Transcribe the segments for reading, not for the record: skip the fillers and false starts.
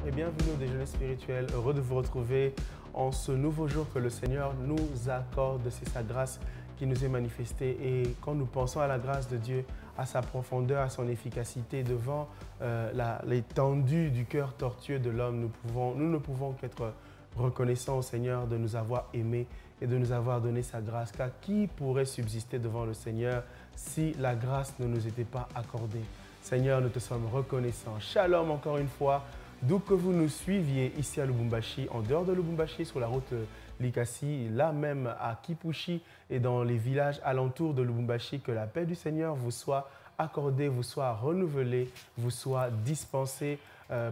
et bienvenue au déjeuner spirituel. Heureux de vous retrouver en ce nouveau jour que le Seigneur nous accorde. C'est sa grâce qui nous est manifestée. Et quand nous pensons à la grâce de Dieu, à sa profondeur, à son efficacité, devant l'étendue du cœur tortueux de l'homme, nous ne pouvons qu'être reconnaissants au Seigneur de nous avoir aimés et de nous avoir donné sa grâce. Car qui pourrait subsister devant le Seigneur si la grâce ne nous était pas accordée? Seigneur, nous te sommes reconnaissants. Shalom encore une fois, d'où que vous nous suiviez ici à Lubumbashi, en dehors de Lubumbashi, sur la route Likasi, là même à Kipushi et dans les villages alentours de Lubumbashi, que la paix du Seigneur vous soit accordée, vous soit renouvelée, vous soit dispensée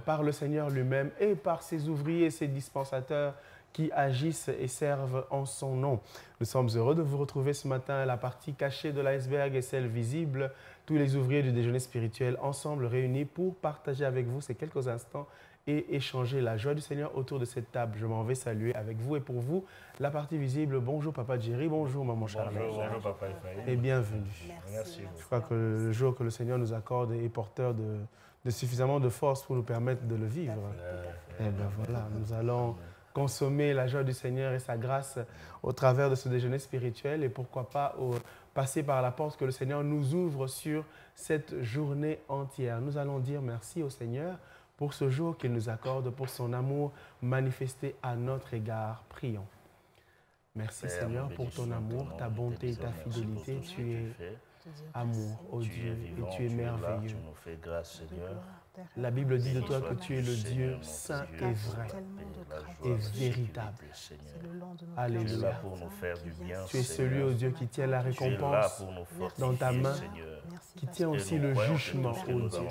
par le Seigneur lui-même et par ses ouvriers, ses dispensateurs qui agissent et servent en son nom. Nous sommes heureux de vous retrouver ce matin. La partie cachée de l'iceberg et celle visible. Tous les ouvriers du déjeuner spirituel ensemble réunis pour partager avec vous ces quelques instants et échanger la joie du Seigneur autour de cette table. Je m'en vais saluer avec vous et pour vous la partie visible. Bonjour Papa Jerry, bonjour Maman Charlotte. Bonjour Papa Ephraim. Et bienvenue. Merci. Je crois que le jour que le Seigneur nous accorde est porteur de suffisamment de force pour nous permettre de le vivre. Et bien voilà, nous allons consommer la joie du Seigneur et sa grâce au travers de ce déjeuner spirituel et pourquoi pas passer par la porte que le Seigneur nous ouvre sur cette journée entière. Nous allons dire merci au Seigneur pour ce jour qu'il nous accorde, pour son amour manifesté à notre égard. Prions. Merci Seigneur pour ton amour, ta bonté et ta fidélité. Tu es amour, ô Dieu, et tu es merveilleux. Tu nous fais grâce, Seigneur. La Bible dit de toi que tu es le Dieu saint et vrai et véritable. Alléluia. Pour nous faire du bien, tu es celui, ô Dieu, qui tient la récompense dans ta main, qui tient aussi le jugement, ô Dieu.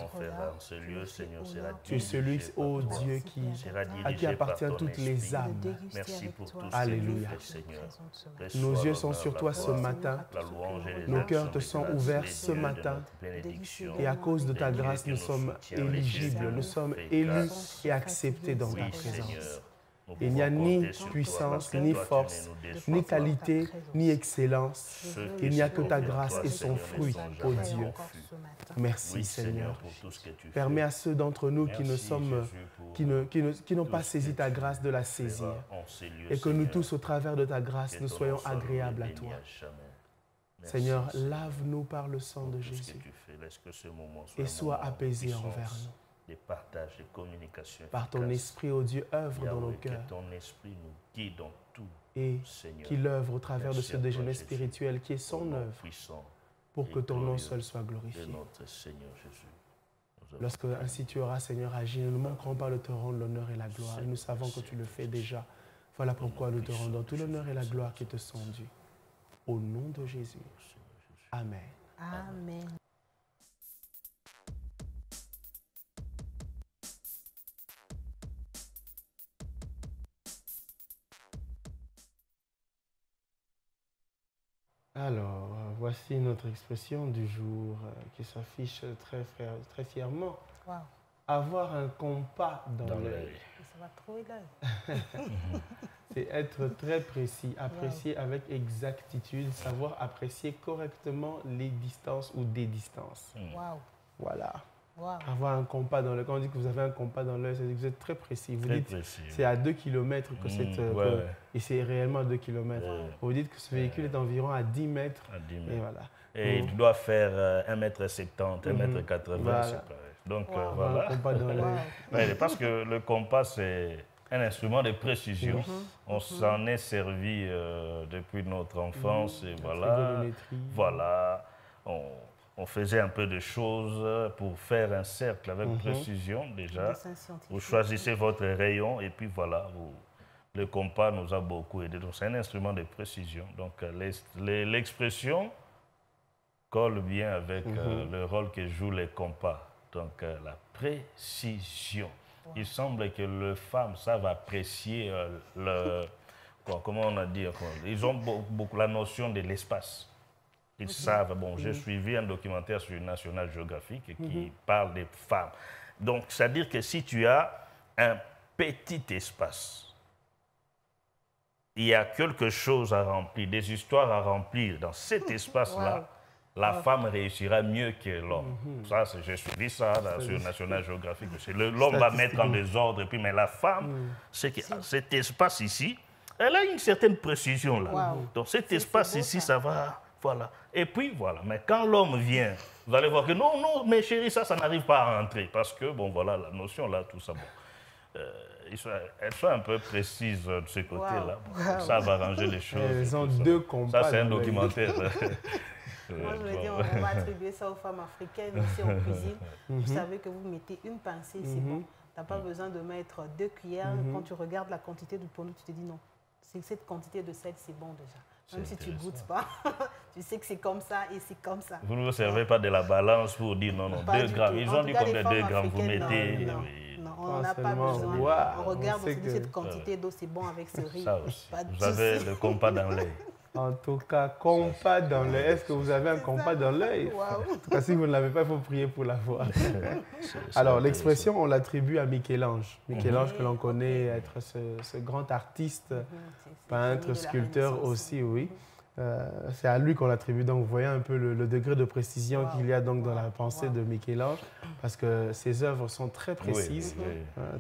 Tu es celui, ô Dieu, à qui appartiennent toutes les âmes. Merci pour tout. Alléluia. Nos yeux sont sur toi ce matin. Nos cœurs te sont ouverts ce matin. Et à cause de ta grâce, nous sommes éligibles, nous sommes élus et acceptés dans ta présence. Il n'y a ni puissance, ni force, ni qualité, ni excellence. Il n'y a que ta grâce et son fruit, ô Dieu. Merci Seigneur. Permets à ceux d'entre nous qui n'ont pas saisi ta grâce de la saisir. Et que nous tous, au travers de ta grâce, nous soyons agréables à toi. Seigneur, lave-nous par le sang de Jésus et sois apaisé envers nous. Des partages, des communications par ton esprit, ô Dieu, œuvre dans nos cœurs. Que ton esprit nous guide dans tout, et Seigneur. qu'il œuvre au travers de ce déjeuner spirituel qui est son œuvre pour que ton nom seul soit glorifié. Lorsque ainsi tu auras, Seigneur, agi, nous ne manquerons pas de te rendre l'honneur et la gloire. Et nous savons que tu le fais déjà. Voilà pourquoi nous te rendons tout l'honneur et la gloire qui te sont dus. Au nom de Jésus. Amen. Amen. Alors, voici notre expression du jour qui s'affiche très fièrement. Wow. Avoir un compas dans l'œil. Ça va trouver l'œil. C'est être très précis, apprécier avec exactitude, savoir apprécier correctement les distances ou des distances. Wow. Voilà. Wow. Avoir un compas dans l'œil. Quand on dit que vous avez un compas dans l'œil, c'est que vous êtes très précis. Vous dites c'est à 2 km que c'est... et c'est réellement à 2 km. Vous dites que ce véhicule est environ à 10 mètres. À 10 mètres. Et voilà. Et il doit faire 1,70 m, 1,80 m. Voilà. Donc voilà. Un compas dans l'œil. Ouais, parce que le compas, c'est un instrument de précision. On s'en est servi depuis notre enfance. Et voilà. On faisait un peu de choses pour faire un cercle avec précision déjà. Vous choisissez votre rayon et puis voilà, le compas nous a beaucoup aidé. Donc c'est un instrument de précision. Donc l'expression colle bien avec le rôle que jouent les compas. Donc la précision. Il semble que les femmes savent apprécier comment on a dit, ils ont beaucoup la notion de l'espace. Ils savent, j'ai suivi un documentaire sur National Geographic qui parle des femmes. Donc, c'est-à-dire que si tu as un petit espace, il y a quelque chose à remplir, des histoires à remplir dans cet espace-là, la femme réussira mieux que l'homme. Ça, j'ai suivi ça là, sur National Geographic. L'homme va mettre en désordre, puis, mais la femme, c'est que cet espace ici, elle a une certaine précision là. Donc cet espace ici, ça va, voilà. Et puis voilà, mais quand l'homme vient, vous allez voir que non, non, mes chéris, ça n'arrive pas à rentrer. Parce que, bon, voilà, la notion là, tout ça, bon. Elles sont un peu précises de ce côté-là. Ça va arranger les choses. Elles ont deux combats. Ça, c'est un documentaire. Moi, je me dis, on va attribuer ça aux femmes africaines aussi en cuisine. Vous savez que vous mettez une pincée, c'est bon. Tu n'as pas besoin de mettre 2 cuillères. Quand tu regardes la quantité du produit, tu te dis non, cette quantité de sel, c'est bon déjà. Même si tu ne goûtes pas, tu sais que c'est comme ça et c'est comme ça. Vous ne vous servez pas de la balance pour dire non, non, 2 grammes. Ils ont dit combien 2 grammes vous mettez. Non, on n'a pas besoin. Wow, on regarde, on se dit cette quantité d'eau, c'est bon avec ce riz. Ça aussi. Vous avez le compas dans l'œil. En tout cas, compas dans l'œil. Est-ce que vous avez un compas dans l'œil? En tout cas, si vous ne l'avez pas, il faut prier pour l'avoir. Alors, l'expression, on l'attribue à Michel-Ange. Michel-Ange, que l'on connaît être ce grand artiste, peintre, sculpteur aussi, oui. C'est à lui qu'on l'attribue. Donc, vous voyez un peu le degré de précision qu'il y a donc dans la pensée de Michel-Ange, parce que ses œuvres sont très précises,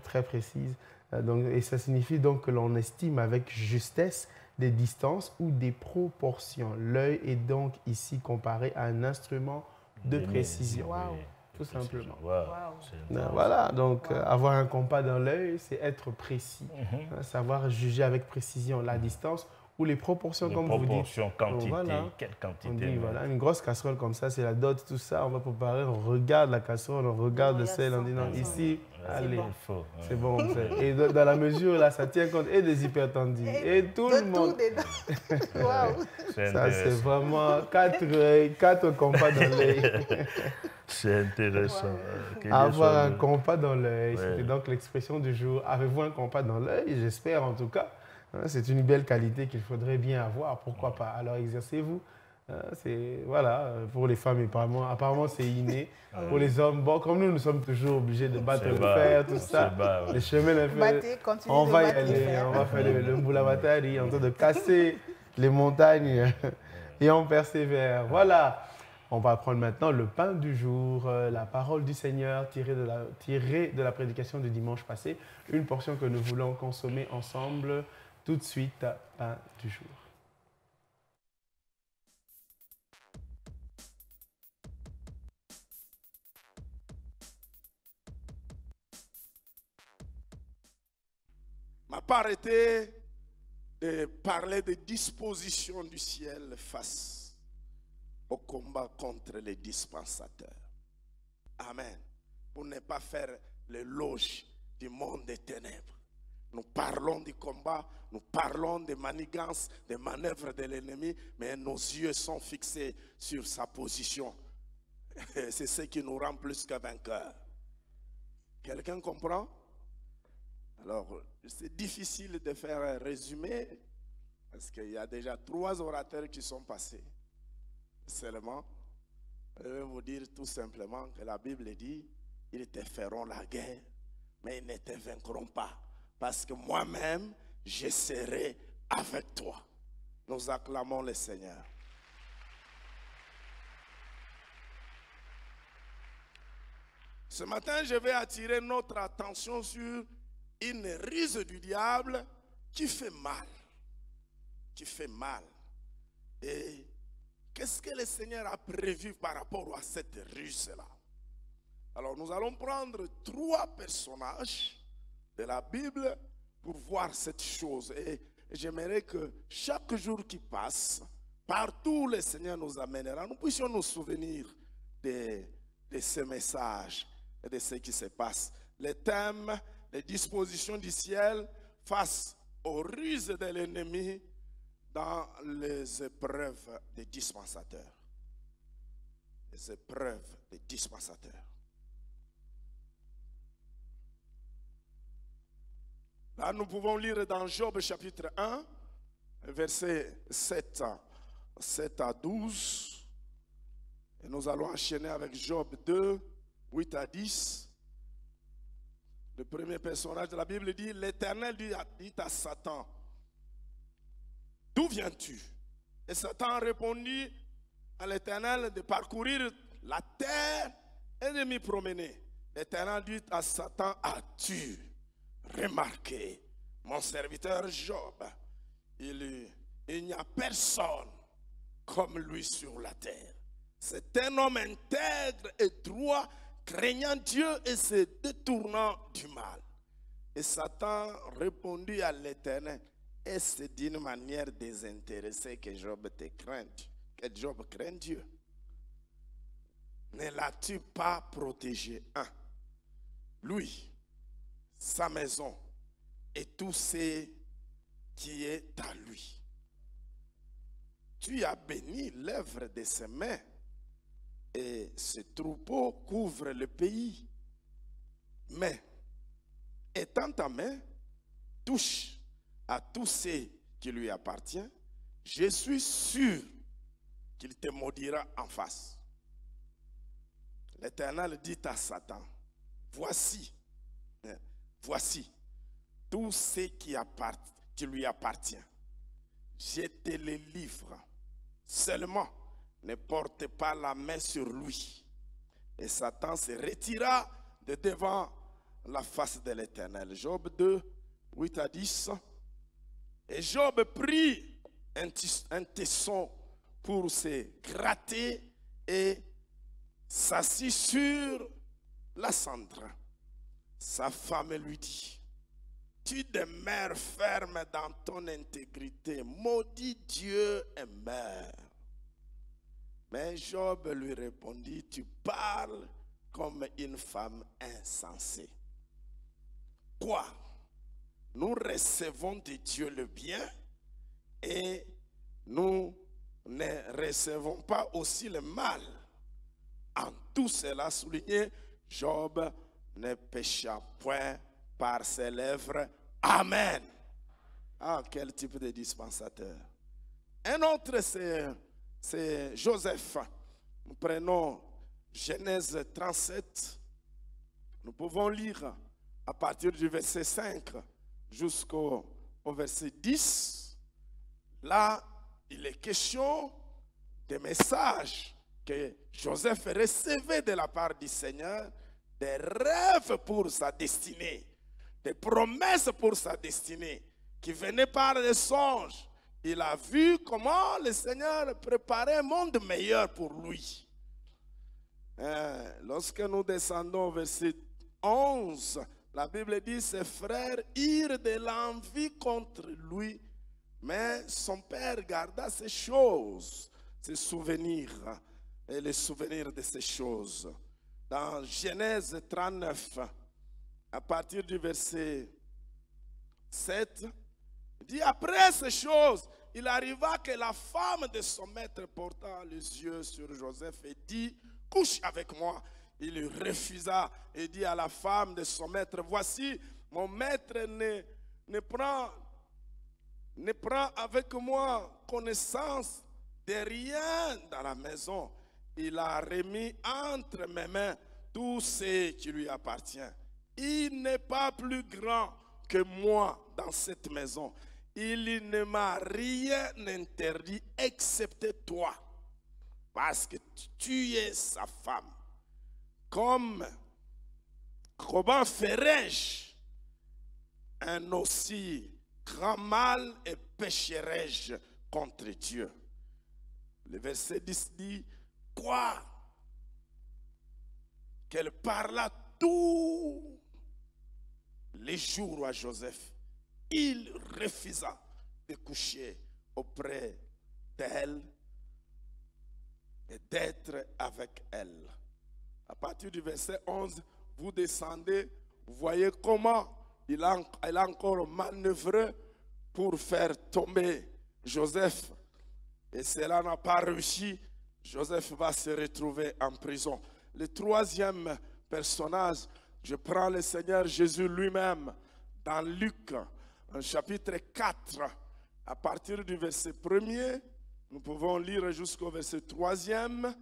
très précises. Donc, et ça signifie donc que l'on estime avec justesse des distances ou des proportions. L'œil est donc ici comparé à un instrument de précision, tout simplement. Voilà, donc avoir un compas dans l'œil, c'est être précis, savoir juger avec précision la distance ou les proportions, comme vous dites. Quantité, voilà. Quelle quantité. On dit, voilà, une grosse casserole comme ça, c'est la dot, tout ça, on va préparer, on regarde la casserole, on regarde le sel, on dit non, ici, allez, c'est bon. Et dans la mesure, là, ça tient compte et des hypertendus, et tout le monde. Ça, c'est vraiment 4 compas dans l'œil. C'est intéressant. Avoir un compas dans l'œil, c'était donc l'expression du jour. Avez-vous un compas dans l'œil? J'espère en tout cas. C'est une belle qualité qu'il faudrait bien avoir, pourquoi pas. Alors exercez-vous. Voilà, pour les femmes, apparemment c'est inné. Pour les hommes, bon, comme nous sommes toujours obligés de battre le fer, tout ça, les chemins, on va y aller, on va faire le Mbulamatari, en train de casser les montagnes et on persévère. Voilà, on va prendre maintenant le pain du jour, la parole du Seigneur tirée de la prédication du dimanche passé, une portion que nous voulons consommer ensemble. Tout de suite, pain du jour. M'a pas arrêté de parler des dispositions du ciel face au combat contre les dispensateurs. Amen. Pour ne pas faire l'éloge du monde des ténèbres. Nous parlons du combat, nous parlons des manigances, des manœuvres de l'ennemi, mais nos yeux sont fixés sur sa position. C'est ce qui nous rend plus que vainqueurs. Quelqu'un comprend? Alors, c'est difficile de faire un résumé, parce qu'il y a déjà 3 orateurs qui sont passés. Seulement, je vais vous dire tout simplement que la Bible dit, ils te feront la guerre, mais ils ne te vaincront pas. Parce que moi-même, je serai avec toi. Nous acclamons le Seigneur. Ce matin, je vais attirer notre attention sur une ruse du diable qui fait mal. Qui fait mal. Et qu'est-ce que le Seigneur a prévu par rapport à cette ruse-là? Alors, nous allons prendre 3 personnages de la Bible pour voir cette chose. Et j'aimerais que chaque jour qui passe, partout où le Seigneur nous amènera, nous puissions nous souvenir de ce message et de ce qui se passe. Le thème, les dispositions du ciel face aux ruses de l'ennemi dans les épreuves des dispensateurs. Les épreuves des dispensateurs. Là, nous pouvons lire dans Job chapitre 1, versets 7 à 12. Et nous allons enchaîner avec Job 2, 8 à 10. Le premier personnage de la Bible dit, l'Éternel dit à Satan, d'où viens-tu? Et Satan répondit, à l'Éternel de parcourir la terre et de m'y promener. L'Éternel dit à Satan, as-tu remarqué mon serviteur Job? Il n'y a personne comme lui sur la terre. C'est un homme intègre et droit, craignant Dieu et se détournant du mal. Et Satan répondit à l'Éternel, est-ce d'une manière désintéressée que Job te craint, que Job craint Dieu? Ne l'as-tu pas protégé? Lui, sa maison et tout ce qui est à lui. Tu as béni l'œuvre de ses mains et ce troupeau couvre le pays. Mais, étant ta main, touche à tout ce qui lui appartient, je suis sûr qu'il te maudira en face. L'Éternel dit à Satan, voici tout ce qui lui appartient. Je te le livre. Seulement, ne porte pas la main sur lui. Et Satan se retira de devant la face de l'Éternel. Job 2, 8 à 10. Et Job prit un tesson pour se gratter et s'assit sur la cendre. Sa femme lui dit, tu demeures ferme dans ton intégrité, maudit Dieu et meurs. Mais Job lui répondit, tu parles comme une femme insensée. Quoi? Nous recevons de Dieu le bien et nous ne recevons pas aussi le mal. En tout cela souligné, Job ne pécha point par ses lèvres. Amen. Ah, quel type de dispensateur. Un autre, c'est Joseph. Nous prenons Genèse 37. Nous pouvons lire à partir du verset 5 jusqu'au verset 10. Là, il est question des messages que Joseph recevait de la part du Seigneur, des rêves pour sa destinée, des promesses pour sa destinée, qui venaient par des songes. Il a vu comment le Seigneur préparait un monde meilleur pour lui. Lorsque nous descendons au verset 11, la Bible dit, ses frères eurent de l'envie contre lui, mais son père garda ces choses, ses souvenirs, et les souvenirs de ces choses. Dans Genèse 39, à partir du verset 7, il dit, après ces choses, il arriva que la femme de son maître porta les yeux sur Joseph et dit, couche avec moi. Il refusa et dit à la femme de son maître, voici, mon maître ne prend avec moi connaissance de rien dans la maison. Il a remis entre mes mains tout ce qui lui appartient. Il n'est pas plus grand que moi dans cette maison. Il ne m'a rien interdit excepté toi, parce que tu es sa femme. Comment ferais-je un aussi grand mal et pécherais-je contre Dieu? Le verset 10 dit, quoi? Qu'elle parla tous les jours à Joseph. Il refusa de coucher auprès d'elle et d'être avec elle. À partir du verset 11, vous descendez, vous voyez comment il a encore manœuvré pour faire tomber Joseph. Et cela n'a pas réussi. Joseph va se retrouver en prison. Le troisième personnage, je prends le Seigneur Jésus lui-même dans Luc, chapitre 4, à partir du verset 1er, nous pouvons lire jusqu'au verset 3e.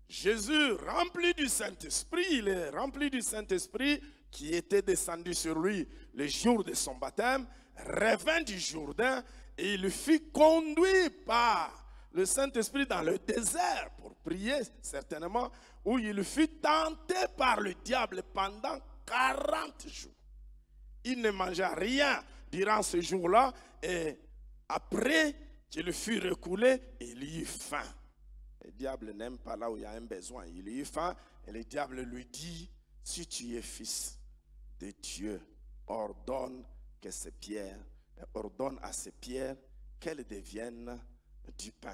Jésus, rempli du Saint-Esprit, il est rempli du Saint-Esprit qui était descendu sur lui le jour de son baptême, revint du Jourdain et il fut conduit par le Saint-Esprit dans le désert pour prié certainement, où il fut tenté par le diable pendant 40 jours. Il ne mangea rien durant ce jour-là et après qu'il fut reculé, il eut faim. Le diable n'aime pas là où il y a un besoin. Il eut faim et le diable lui dit, si tu es fils de Dieu, ordonne à ces pierres qu'elles deviennent du pain.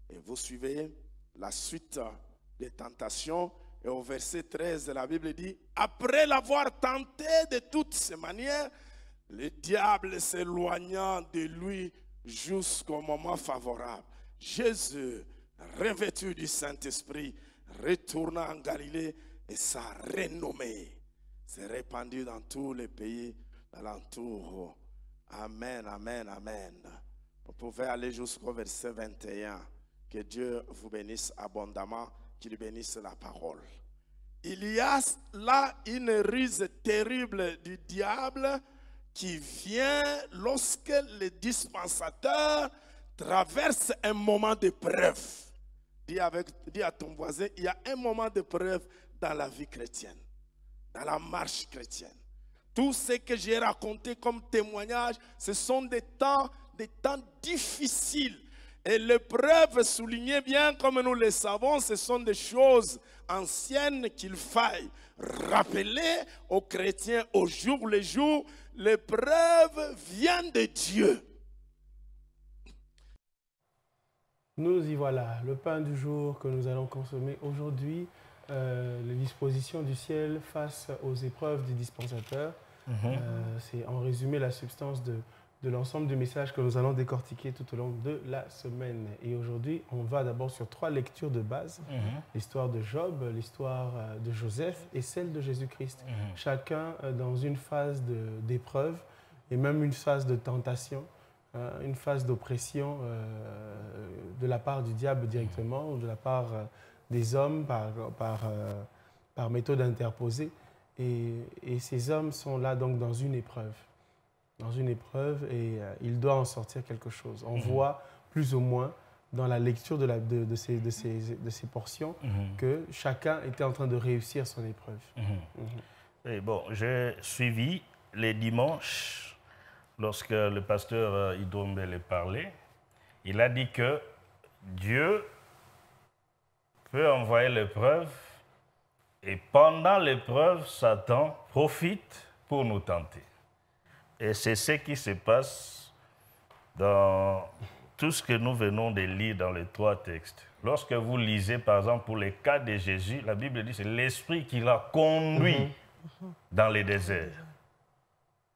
Et vous suivez la suite des tentations. Et au verset 13, la Bible dit, après l'avoir tenté de toutes ces manières, le diable s'éloigna de lui jusqu'au moment favorable. Jésus, revêtu du Saint-Esprit, retourna en Galilée et sa renommée s'est répandue dans tous les pays alentours. Amen, amen, amen. Vous pouvez aller jusqu'au verset 21. Que Dieu vous bénisse abondamment, qu'il bénisse la parole. Il y a là une ruse terrible du diable qui vient lorsque le dispensateur traverse un moment de preuve. Dis à ton voisin, il y a un moment de preuve dans la vie chrétienne, dans la marche chrétienne. Tout ce que j'ai raconté comme témoignage, ce sont des temps difficiles. Et l'épreuve, soulignez bien, comme nous le savons, ce sont des choses anciennes qu'il faille rappeler aux chrétiens au jour le jour. L'épreuve vient de Dieu. Nous y voilà, le pain du jour que nous allons consommer aujourd'hui, les dispositions du ciel face aux épreuves du dispensateur. C'est en résumé la substance de l'ensemble du message que nous allons décortiquer tout au long de la semaine. Et aujourd'hui, on va d'abord sur 3 lectures de base. L'histoire de Job, l'histoire de Joseph et celle de Jésus-Christ. Chacun dans une phase d'épreuve et même une phase de tentation, une phase d'oppression de la part du diable directement ou de la part des hommes par méthode interposée. Et ces hommes sont là donc dans une épreuve. Et il doit en sortir quelque chose. On voit plus ou moins dans la lecture de ces portions que chacun était en train de réussir son épreuve. Et bon, j'ai suivi les dimanches, lorsque le pasteur Idombele parlait, il a dit que Dieu peut envoyer l'épreuve et pendant l'épreuve, Satan profite pour nous tenter. Et c'est ce qui se passe dans tout ce que nous venons de lire dans les 3 textes. Lorsque vous lisez, par exemple, pour les cas de Jésus, la Bible dit que c'est l'Esprit qui l'a conduit dans les déserts.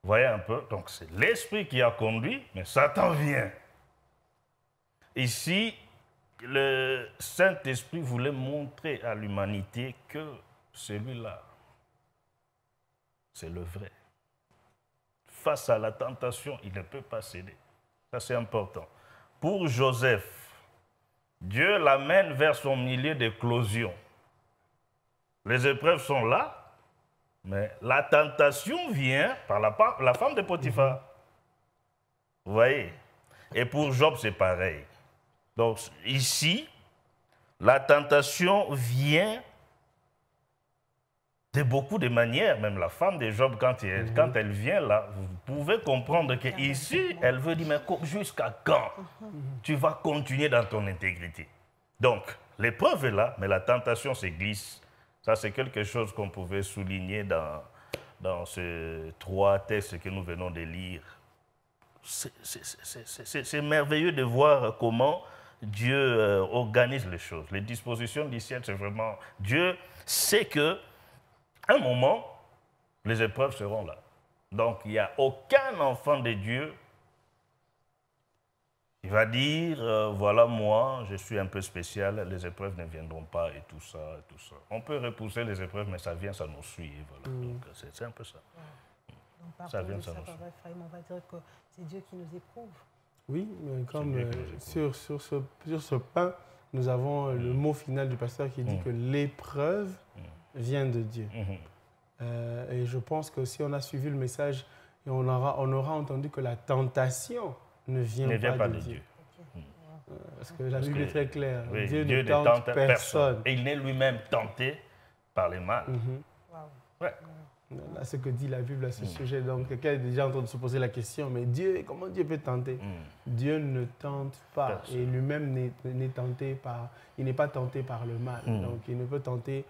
Vous voyez un peu? Donc c'est l'Esprit qui a conduit, mais Satan vient. Ici, le Saint-Esprit voulait montrer à l'humanité que celui-là, c'est le vrai. Face à la tentation, il ne peut pas céder. Ça, c'est important. Pour Joseph, Dieu l'amène vers son milieu d'éclosion. Les épreuves sont là, mais la tentation vient par la femme de Potiphar. Vous voyez? Et pour Job, c'est pareil. Donc, ici, la tentation vient de beaucoup de manières. Même la femme de Job, quand elle vient là, vous pouvez comprendre qu'ici, elle veut dire, mais jusqu'à quand tu vas continuer dans ton intégrité? Donc, l'épreuve est là, mais la tentation se glisse. Ça, c'est quelque chose qu'on pouvait souligner dans ces 3 textes que nous venons de lire. C'est merveilleux de voir comment Dieu organise les choses. Les dispositions du ciel, c'est vraiment... Dieu sait que un moment, les épreuves seront là. Donc, il n'y a aucun enfant de Dieu qui va dire, voilà moi, je suis un peu spécial, les épreuves ne viendront pas et tout ça, et tout ça. On peut repousser les épreuves, mais ça vient, ça nous suit. Voilà. Donc, c'est un peu ça. Donc, ça vient, ça nous suit. On va dire que c'est Dieu qui nous éprouve. Oui, mais comme sur ce pain, nous avons le mot final du pasteur qui dit que l'épreuve vient de Dieu. Et je pense que si on a suivi le message, on aura entendu que la tentation ne vient pas de Dieu. Parce que la Bible est très claire. Oui, Dieu ne tente personne. Et il n'est lui-même tenté par les mal. Ouais. Là, ce que dit la Bible à ce sujet. Donc, quelqu'un est déjà en train de se poser la question, mais Dieu, comment Dieu peut tenter? Dieu ne tente pas. Et lui-même n'est tenté par... Il n'est pas tenté par le mal. Donc, il ne peut tenter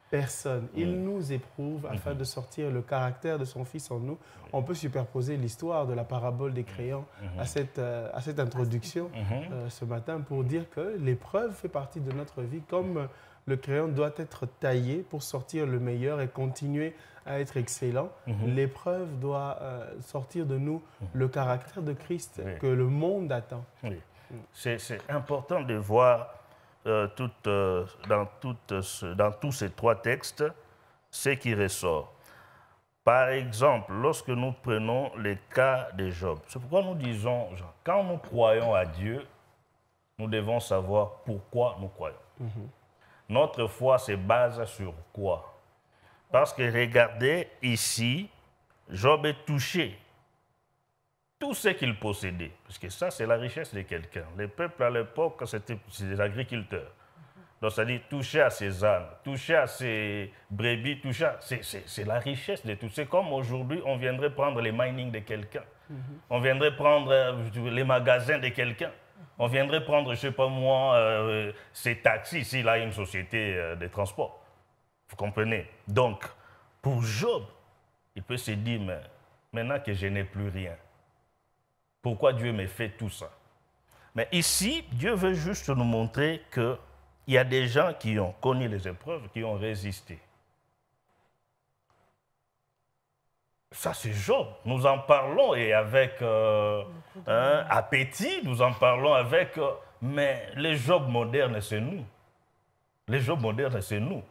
personne. Il nous éprouve afin de sortir le caractère de son Fils en nous. On peut superposer l'histoire de la parabole des crayons à cette introduction ce matin pour dire que l'épreuve fait partie de notre vie, comme le crayon doit être taillé pour sortir le meilleur et continuer à être excellent. L'épreuve doit sortir de nous le caractère de Christ que le monde attend. Oui. C'est important de voir dans tous ces trois textes ce qui ressort. Par exemple, lorsque nous prenons le cas de Job, c'est pourquoi nous disons, quand nous croyons à Dieu, nous devons savoir pourquoi nous croyons. Notre foi se base sur quoi? Parce que regardez ici, Job est touché. Tout ce qu'il possédait, parce que ça, c'est la richesse de quelqu'un. Les peuples à l'époque, c'était des agriculteurs. Donc, c'est-à-dire toucher à ses ânes, toucher à ses brebis, c'est la richesse de tout. C'est comme aujourd'hui, on viendrait prendre les mining de quelqu'un. On viendrait prendre les magasins de quelqu'un. On viendrait prendre, je ne sais pas moi, ces taxis. Ici, là, il y a une société de transport. Vous comprenez? Donc, pour Job, il peut se dire, mais maintenant que je n'ai plus rien, pourquoi Dieu me fait tout ça? Mais ici, Dieu veut juste nous montrer qu'il y a des gens qui ont connu les épreuves, qui ont résisté. Ça, c'est Job. Nous en parlons et avec appétit, nous en parlons avec... mais les Job modernes, c'est nous. Les Job modernes, c'est nous.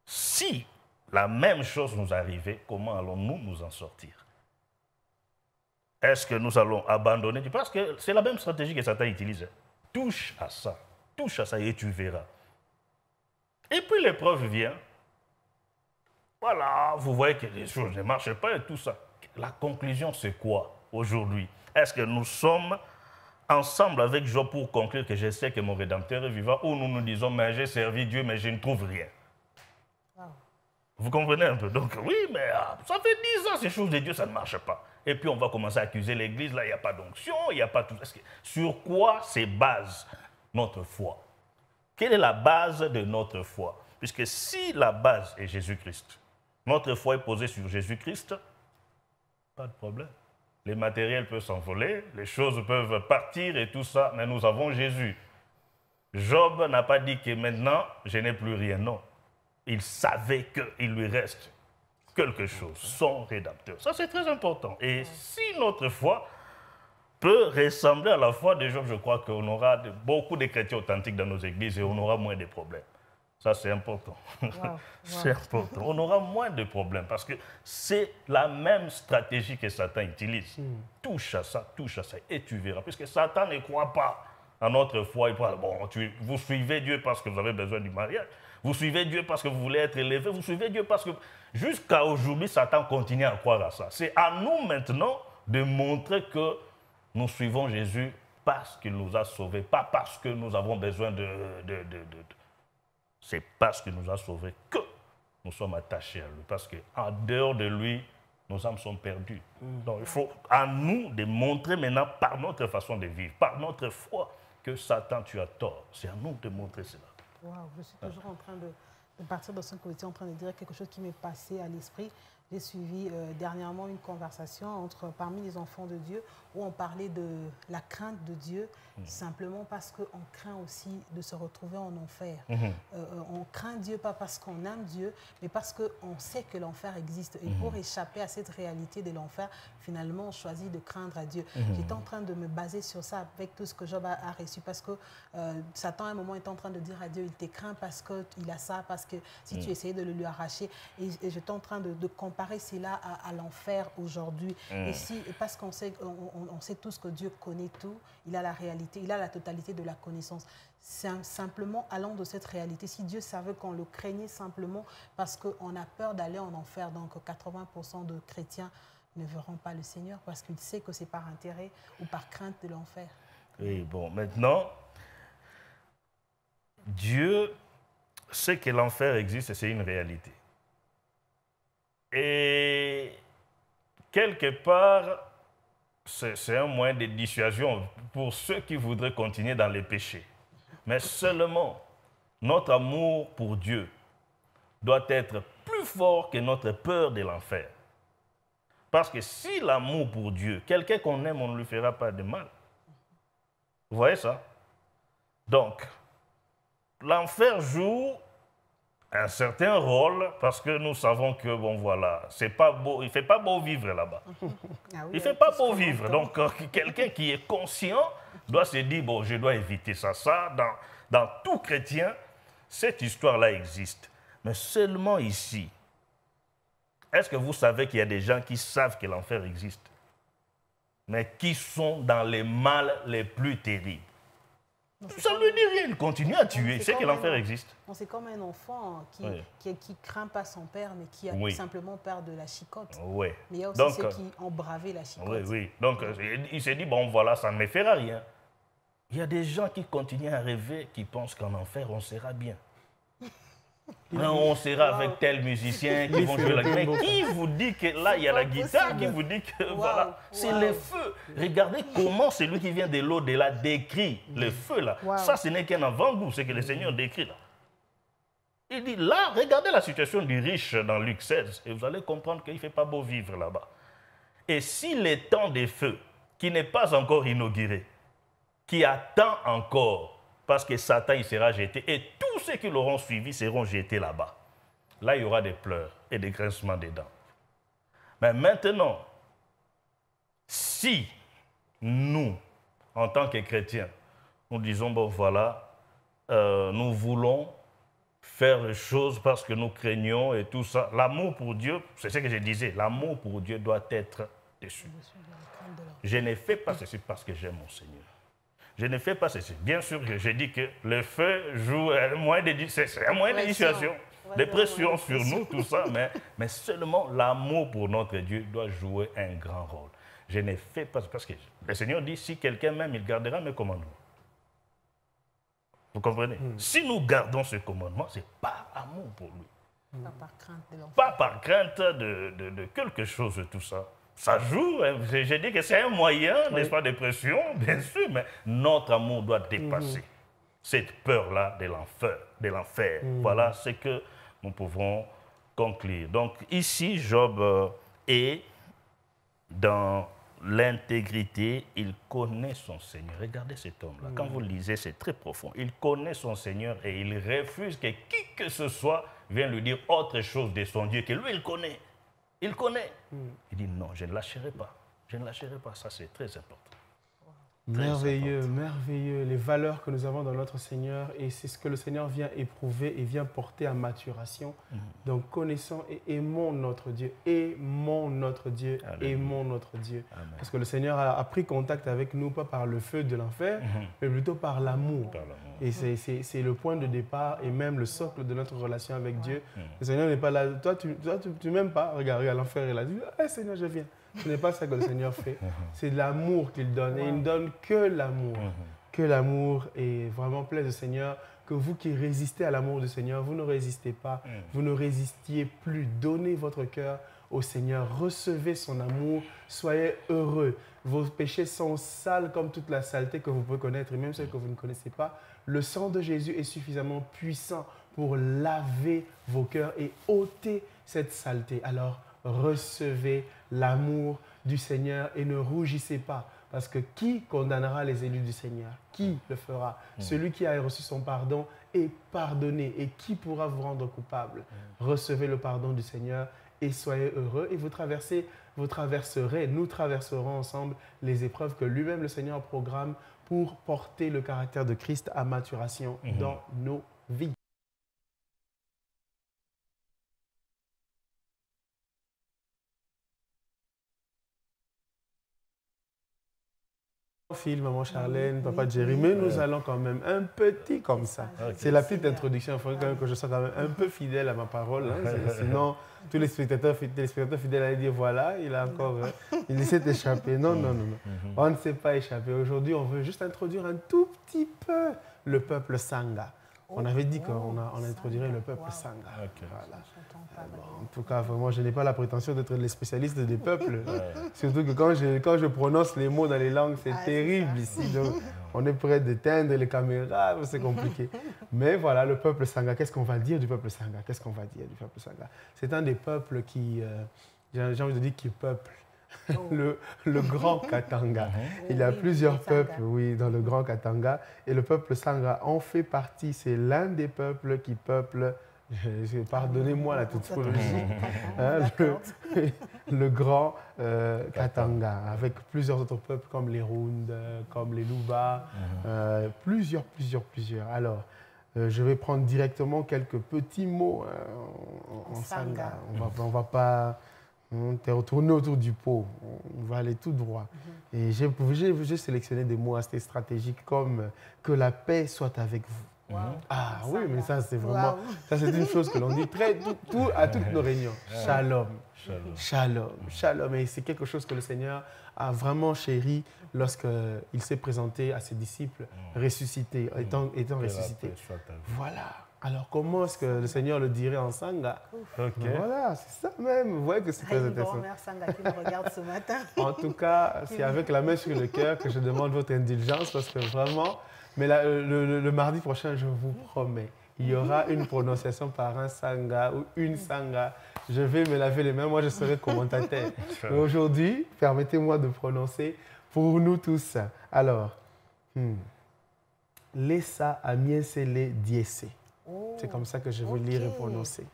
Si la même chose nous arrivait, comment allons-nous nous en sortir? Est-ce que nous allons abandonner? Parce que c'est la même stratégie que Satan utilise. Touche à ça et tu verras. Et puis l'épreuve vient. Voilà, vous voyez que les choses ne marchent pas et tout ça. La conclusion, c'est quoi aujourd'hui? Est-ce que nous sommes ensemble avec Job pour conclure que je sais que mon Rédempteur est vivant, ou nous nous disons, mais j'ai servi Dieu, mais je ne trouve rien? Vous comprenez un peu? Donc oui, mais ça fait 10 ans, ces choses de Dieu, ça ne marche pas. Et puis on va commencer à accuser l'Église, là, il n'y a pas d'onction, il n'y a pas tout. Sur quoi se base notre foi? Quelle est la base de notre foi? Puisque si la base est Jésus-Christ, notre foi est posée sur Jésus-Christ, pas de problème. Les matériels peuvent s'envoler, les choses peuvent partir et tout ça, mais nous avons Jésus. Job n'a pas dit que maintenant, je n'ai plus rien, non. Il savait qu'il lui reste quelque chose, son Rédempteur. Ça, c'est très important. Et si notre foi peut ressembler à la foi de Job, je crois qu'on aura beaucoup de chrétiens authentiques dans nos églises et on aura moins de problèmes. Ça, c'est important. C'est important. On aura moins de problèmes parce que c'est la même stratégie que Satan utilise. Touche à ça et tu verras. Puisque Satan ne croit pas à notre foi. Il parle, bon, vous suivez Dieu parce que vous avez besoin du mariage. Vous suivez Dieu parce que vous voulez être élevé. Vous suivez Dieu parce que... Jusqu'à aujourd'hui, Satan continue à croire à ça. C'est à nous maintenant de montrer que nous suivons Jésus parce qu'il nous a sauvés, pas parce que nous avons besoin C'est parce qu'il nous a sauvés que nous sommes attachés à lui. Parce qu'en dehors de lui, nos âmes sont perdues. Donc il faut à nous de montrer maintenant par notre façon de vivre, par notre foi, que Satan, tu as tort. C'est à nous de montrer cela. Wow, je suis toujours en train de partir de ce que vous étiez en train de dire, quelque chose qui m'est passé à l'esprit. J'ai suivi dernièrement une conversation parmi les enfants de Dieu où on parlait de la crainte de Dieu, simplement parce qu'on craint aussi de se retrouver en enfer. On craint Dieu pas parce qu'on aime Dieu, mais parce qu'on sait que l'enfer existe. Et pour échapper à cette réalité de l'enfer, finalement, on choisit de craindre à Dieu. J'étais en train de me baser sur ça avec tout ce que Job a reçu, parce que Satan, à un moment, est en train de dire à Dieu, il te craint parce qu'il a ça, parce que si tu essayais de le lui arracher. Et j'étais en train de comparer cela à l'enfer aujourd'hui. Et parce qu'on sait, on sait tous que Dieu connaît tout, il a la réalité, il a la totalité de la connaissance. Simplement, allant de cette réalité, si Dieu savait qu'on le craignait simplement parce qu'on a peur d'aller en enfer, donc 80% de chrétiens ne verront pas le Seigneur parce qu'ils savent que c'est par intérêt ou par crainte de l'enfer. Oui, bon, maintenant, Dieu sait que l'enfer existe et c'est une réalité. Et quelque part, c'est un moyen de dissuasion pour ceux qui voudraient continuer dans les péchés. Mais seulement, notre amour pour Dieu doit être plus fort que notre peur de l'enfer. Parce que si l'amour pour Dieu, quelqu'un qu'on aime, on ne lui fera pas de mal. Vous voyez ça? Donc, l'enfer joue un certain rôle parce que nous savons que, bon voilà, c'est pas beau, il ne fait pas beau vivre là-bas. Ah oui, Il ne fait pas beau vivre. Donc, quelqu'un qui est conscient doit se dire, bon, je dois éviter ça. Ça, dans tout chrétien, cette histoire-là existe. Mais seulement ici, est-ce que vous savez qu'il y a des gens qui savent que l'enfer existe, mais qui sont dans les mal les plus terribles? Ça ne lui dit rien, il continue à tuer, c'est que l'enfer existe. C'est comme un enfant qui craint pas son père, mais qui a tout simplement peur de la chicotte. Oui. Mais il y a aussi ceux qui ont bravé la chicotte. Oui, oui. Donc, il s'est dit, bon, voilà, ça ne me fera rien. Il y a des gens qui continuent à rêver, qui pensent qu'en enfer, on sera bien. On sera avec tel musicien qui vont jouer la guitare. Mais qui vous dit que là, il y a la guitare, qui vous dit que voilà, c'est le feu. Regardez comment celui qui vient de l'au-delà décrit le feu là. Ça, ce n'est qu'un avant-goût, c'est que le Seigneur décrit là. Il dit là, regardez la situation du riche dans Luc 16 et vous allez comprendre qu'il ne fait pas beau vivre là-bas. Et si le temps des feux, qui n'est pas encore inauguré, qui attend encore, parce que Satan il sera jeté, et tous ceux qui l'auront suivi seront jetés là-bas. Là, il y aura des pleurs et des grincements des dents. Mais maintenant, si nous, en tant que chrétiens, nous disons, bon voilà, nous voulons faire les choses parce que nous craignons et tout ça, l'amour pour Dieu, c'est ce que je disais, l'amour pour Dieu doit être dessus. Je ne fais pas ceci parce que j'aime mon Seigneur. Je ne fais pas ceci. Bien sûr que je dis que le feu joue un moyen de dissuasion, de pression sur nous, tout ça, mais seulement l'amour pour notre Dieu doit jouer un grand rôle. Je ne fais pas parce que le Seigneur dit, si quelqu'un m'aime, il gardera mes commandements. Vous comprenez? Si nous gardons ce commandement, c'est par amour pour lui. Pas par crainte de l'enfer. Pas par crainte de quelque chose, tout ça. Ça joue, hein. J'ai dit que c'est un moyen, n'est-ce pas, de pression, bien sûr, mais notre amour doit dépasser cette peur-là de l'enfer. Voilà ce que nous pouvons conclure. Donc ici, Job est dans l'intégrité, il connaît son Seigneur. Regardez cet homme-là. Quand vous lisez, c'est très profond. Il connaît son Seigneur et il refuse que qui que ce soit vienne lui dire autre chose de son Dieu que lui, il connaît. Il connaît. Il dit non, je ne lâcherai pas. Je ne lâcherai pas. Ça, c'est très important. Merveilleux, merveilleux. Les valeurs que nous avons dans notre Seigneur, et c'est ce que le Seigneur vient éprouver et vient porter à maturation. Donc, connaissons et aimons notre Dieu. Aimons notre Dieu. Alléluia. Aimons notre Dieu. Amen. Parce que le Seigneur a pris contact avec nous, pas par le feu de l'enfer, mais plutôt par l'amour. Et c'est le point de départ et même le socle de notre relation avec Dieu. Le Seigneur n'est pas là. Toi, tu m'aimes pas. Regarde, l'enfer est là. Hey, Seigneur, je viens. Ce n'est pas ça que le Seigneur fait. C'est de l'amour qu'il donne. Et il ne donne que l'amour. Que l'amour. Et vraiment, plaise le Seigneur, que vous qui résistez à l'amour du Seigneur, vous ne résistez pas. Vous ne résistiez plus. Donnez votre cœur au Seigneur. Recevez son amour. Soyez heureux. Vos péchés sont sales comme toute la saleté que vous pouvez connaître, et même celle que vous ne connaissez pas. Le sang de Jésus est suffisamment puissant pour laver vos cœurs et ôter cette saleté. Alors, recevez l'amour du Seigneur et ne rougissez pas. Parce que qui condamnera les élus du Seigneur? Qui le fera? Celui qui a reçu son pardon est pardonné. Et qui pourra vous rendre coupable? Recevez le pardon du Seigneur et soyez heureux. Et vous traverserez, nous traverserons ensemble les épreuves que lui-même le Seigneur programme pour porter le caractère de Christ à maturation dans nos vies. Phil, maman Charlène, papa Jerry, mais nous allons quand même un petit comme ça. Okay. C'est la petite introduction, il faudrait quand même que je sois quand même un peu fidèle à ma parole. Hein. Sinon, tous les téléspectateurs fidèles allaient dire voilà, il a encore, il essaie d'échapper. Non, non, non, non. On ne sait pas échapper. Aujourd'hui, on veut juste introduire un tout petit peu le peuple Sangha. On avait dit qu'on introduirait le peuple Sangha. Okay. Voilà. Bon, en tout cas, vraiment, je n'ai pas la prétention d'être les spécialistes des peuples. Surtout que quand je prononce les mots dans les langues, c'est terrible ici. Donc, on est prêt d'éteindre les caméras, c'est compliqué. Mais voilà, le peuple Sangha, qu'est-ce qu'on va dire du peuple Sangha? Qu'est-ce qu'on va dire du peuple Sangha? C'est un des peuples qui, j'ai envie de dire, qui peuple. Le grand Katanga. Il y a plusieurs peuples, oui, dans le grand Katanga. Et le peuple Sangha en fait partie. C'est l'un des peuples qui peuple, pardonnez-moi la tautologie, le grand Katanga, avec plusieurs autres peuples comme les Round, comme les Luba, plusieurs. Alors, je vais prendre directement quelques petits mots en Sangha. On va pas... On est retourné autour du pot, on va aller tout droit. Et j'ai sélectionné des mots assez stratégiques comme « que la paix soit avec vous ». Wow. Ah oui, mais ça c'est vraiment, ça c'est une chose que l'on dit à toutes nos réunions. Shalom, shalom, shalom. Et c'est quelque chose que le Seigneur a vraiment chéri lorsqu'il s'est présenté à ses disciples ressuscités, étant ressuscité. Voilà. Alors, comment est-ce que le Seigneur le dirait en Sangha? Voilà, c'est ça même. Vous voyez que c'est très intéressant. Sangha qui me regarde ce matin. En tout cas, c'est avec la main sur le cœur que je demande votre indulgence parce que vraiment, mais le mardi prochain, je vous promets, il y aura une prononciation par un Sangha ou une Sangha. Je vais me laver les mains, moi je serai commentateur. Mais aujourd'hui, permettez-moi de prononcer pour nous tous. Alors, Lesa amiensele diese. C'est comme ça que je veux lire et prononcer.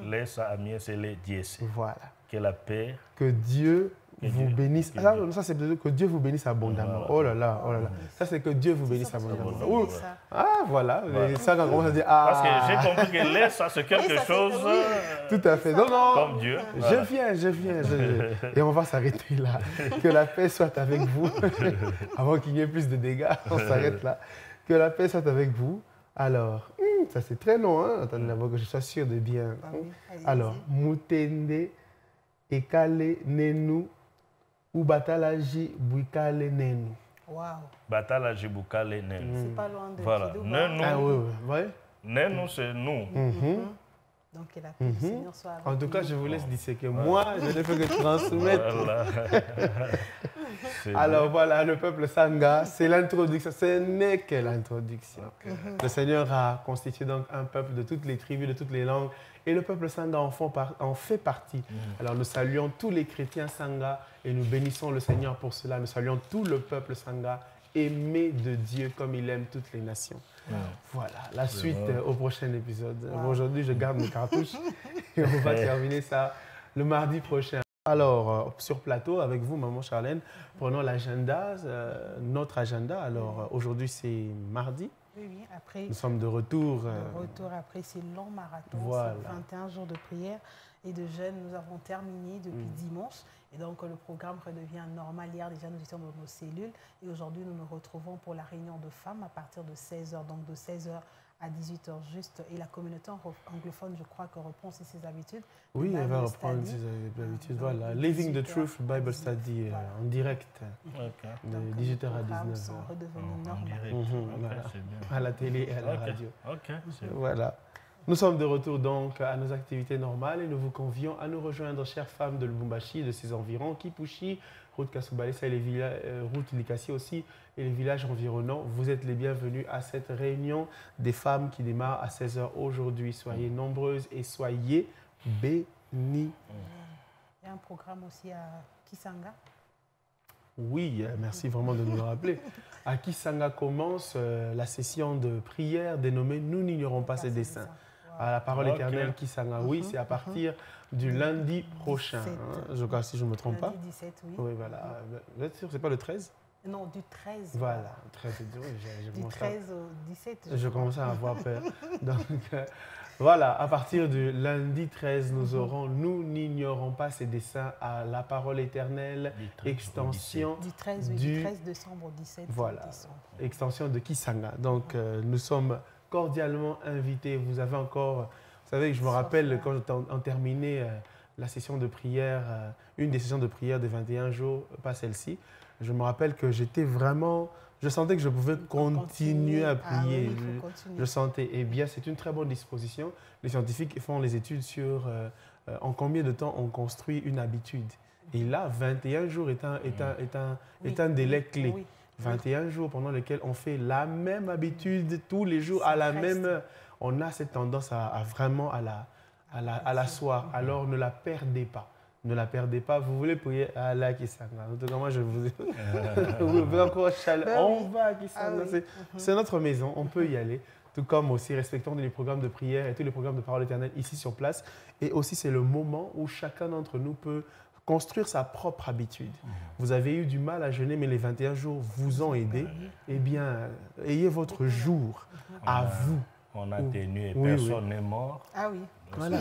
Laisse à mieux c'est les dièses. Voilà. Que la paix. Que Dieu vous bénisse. Ça c'est plutôt que Dieu vous bénisse abondamment. Oh là là, oh là là. Ça c'est que Dieu vous bénisse abondamment. Ah voilà. Ça quand on commence à dire Parce que j'ai compris que laisse ça c'est quelque chose. Tout à fait. Non non. Comme Dieu. Je viens. Et on va s'arrêter là. Que la paix soit avec vous. Avant qu'il y ait plus de dégâts, on s'arrête là. Que la paix soit avec vous. Alors, ça c'est très long, hein? Attendez d'abord que je sois sûr de bien. Alors, Mutende ekale nenu ou batalaji buikale nenu. Wow. Batalaji buikale nenu. C'est pas loin de voilà. Nenu. Ah oui, oui. Nenu c'est nous. Donc, que la paix du Seigneur soit avec En tout cas, je vous laisse disséquer. Moi, je ne fais que transmettre. Voilà. Alors voilà, le peuple Sangha, c'est l'introduction. Ce n'est que l'introduction. Le Seigneur a constitué donc un peuple de toutes les tribus, de toutes les langues. Et le peuple Sangha en fait partie. Alors nous saluons tous les chrétiens Sangha et nous bénissons le Seigneur pour cela. Nous saluons tout le peuple Sangha, aimé de Dieu comme il aime toutes les nations. Voilà, la suite au prochain épisode. Aujourd'hui, je garde mes cartouches et on va terminer ça le mardi prochain. Alors, sur plateau, avec vous, maman Charlène, prenons l'agenda, notre agenda. Alors, aujourd'hui, c'est mardi. Oui, après. Nous sommes de retour. De retour après ces longs marathons, voilà. 21 jours de prière et de jeûne. Nous avons terminé depuis dimanche. Et donc, le programme redevient normal. Hier, déjà, nous étions dans nos cellules. Et aujourd'hui, nous nous retrouvons pour la réunion de femmes à partir de 16h. Donc, de 16h à 18h juste. Et la communauté anglophone, je crois, que reprend aussi ses habitudes. Oui, elle va reprendre ses habitudes. Voilà. Living the Truth Bible Study en direct. De 18h à 19h. Les sont redevenus normaux. À la télé et à la radio. Voilà. Nous sommes de retour donc à nos activités normales et nous vous convions à nous rejoindre, chères femmes de Lubumbashi, de ses environs, Kipushi, route Kasubalesa et les villages, route Likasi aussi et les villages environnants. Vous êtes les bienvenus à cette réunion des femmes qui démarre à 16h aujourd'hui. Soyez nombreuses et soyez bénies. Il y a un programme aussi à Kisanga. Oui, merci vraiment de nous le rappeler. À Kisanga commence la session de prière dénommée « Nous n'ignorons pas ses desseins ». À la parole éternelle Kisanga, oui, c'est à partir du lundi prochain, je crois, si je ne me trompe pas. Lundi 17, oui. Oui, voilà. Vous êtes sûr, ce n'est pas le 13 ? Non, du 13. Voilà, 13, du 13 au 17. Je commence à avoir peur. Donc, Voilà, à partir du lundi 13, nous aurons, nous n'ignorons pas ces dessins à la parole éternelle, extension du 13 décembre au 17 voilà, décembre. Extension de Kisanga. Donc, nous sommes cordialement invités. Vous avez encore, vous savez, je me rappelle quand on terminait la session de prière, une des sessions de prière des 21 jours, pas celle-ci, je me rappelle que j'étais vraiment... Je sentais que je pouvais continuer à prier. Je sentais. Eh bien, c'est une très bonne disposition. Les scientifiques font les études sur en combien de temps on construit une habitude. Et là, 21 jours est un délai clé. Oui. 21 jours pendant lesquels on fait la même habitude tous les jours à la même heure. On a cette tendance à vraiment à l'asseoir. Alors, ne la perdez pas. Ne la perdez pas. Vous voulez prier à la Kisanga. En tout cas, moi, je vous ai... vous voulez encore on va à Kisanga. C'est notre maison. On peut y aller. Tout comme aussi, respectons les programmes de prière et tous les programmes de parole éternelle ici sur place. Et aussi, c'est le moment où chacun d'entre nous peut construire sa propre habitude. Vous avez eu du mal à jeûner, mais les 21 jours vous ont aidé. Eh bien, ayez votre jour à vous. On a tenu et personne n'est mort. Ah oui. Voilà.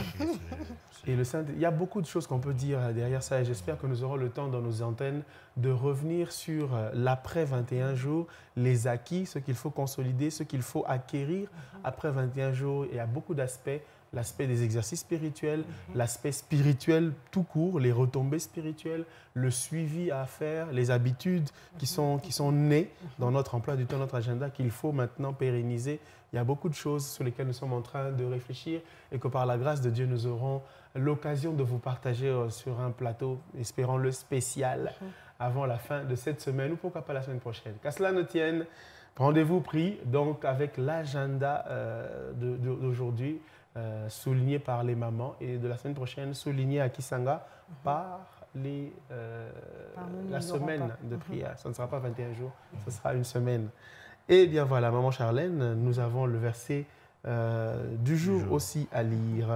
Et le Saint, il y a beaucoup de choses qu'on peut dire derrière ça et j'espère que nous aurons le temps dans nos antennes de revenir sur l'après 21 jours, les acquis, ce qu'il faut consolider, ce qu'il faut acquérir après 21 jours. Il y a beaucoup d'aspects, l'aspect des exercices spirituels, l'aspect spirituel tout court, les retombées spirituelles, le suivi à faire, les habitudes qui sont nées dans notre emploi du temps, notre agenda, qu'il faut maintenant pérenniser. Il y a beaucoup de choses sur lesquelles nous sommes en train de réfléchir et que par la grâce de Dieu, nous aurons l'occasion de vous partager sur un plateau, espérons-le spécial, avant la fin de cette semaine ou pourquoi pas la semaine prochaine. Qu'à cela ne tienne, rendez-vous pris donc avec l'agenda d'aujourd'hui, souligné par les mamans et de la semaine prochaine, souligné à Kisanga par la semaine de prière. Ce ne sera pas 21 jours, ce sera une semaine. Et bien voilà, Maman Charlène, nous avons le verset du jour aussi à lire.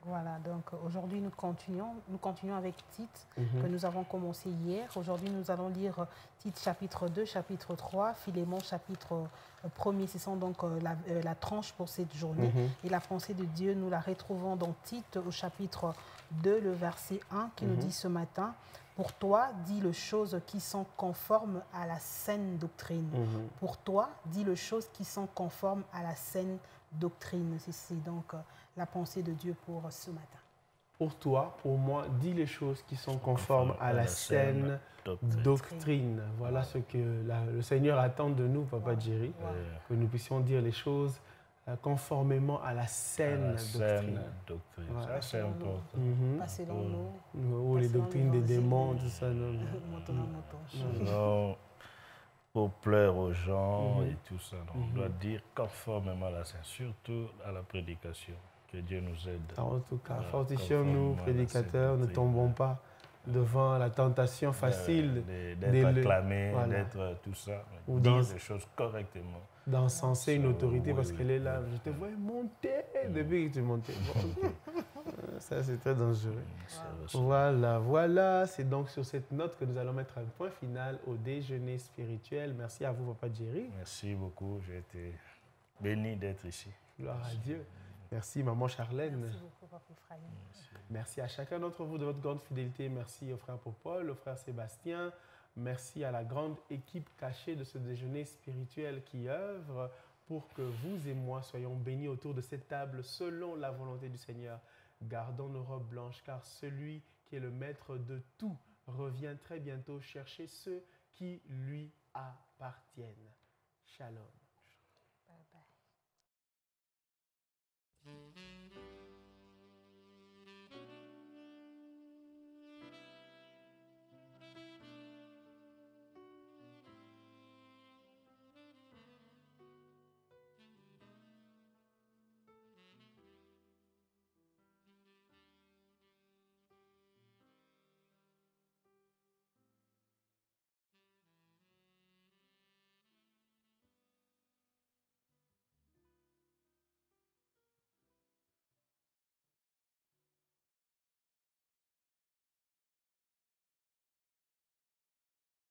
Voilà, donc aujourd'hui nous continuons avec Tite que nous avons commencé hier. Aujourd'hui nous allons lire Tite chapitre 2, chapitre 3, Philémon chapitre 1er. Ce sont donc la tranche pour cette journée. Et la pensée de Dieu, nous la retrouvons dans Tite au chapitre 2, le verset 1 qui nous dit ce matin: pour toi, dis les choses qui sont conformes à la saine doctrine. Pour toi, dis les choses qui sont conformes à la saine doctrine. C'est donc la pensée de Dieu pour ce matin. Pour toi, pour moi, dis les choses qui sont conformes à la saine doctrine. Voilà ce que le Seigneur attend de nous, Papa Jerry, que nous puissions dire les choses conformément à la saine doctrine. Voilà. Ça, c'est important. Pas selon nous. Ou les doctrines des démons, tout ça. Non, pour plaire aux gens et tout ça. Non. On doit dire conformément à la saine, surtout à la prédication. Que Dieu nous aide. En tout cas, fortifions-nous, prédicateurs, ne tombons pas devant la tentation facile d'être acclamé, d'être tout ça. Ou dire les choses correctement. D'encenser une autorité parce qu'elle est là. Je te vois monter depuis que tu montais. Ça, c'est très dangereux. Voilà. C'est donc sur cette note que nous allons mettre un point final au déjeuner spirituel. Merci à vous, Papa Jerry. Merci beaucoup. J'ai été béni d'être ici. Gloire à Dieu. Merci, Maman Charlène. Merci beaucoup, Papa Ephraim. Merci à chacun d'entre vous de votre grande fidélité. Merci au frère Popol, au frère Sébastien. Merci à la grande équipe cachée de ce déjeuner spirituel qui œuvre pour que vous et moi soyons bénis autour de cette table selon la volonté du Seigneur. Gardons nos robes blanches car celui qui est le maître de tout revient très bientôt chercher ceux qui lui appartiennent. Shalom. Bye bye.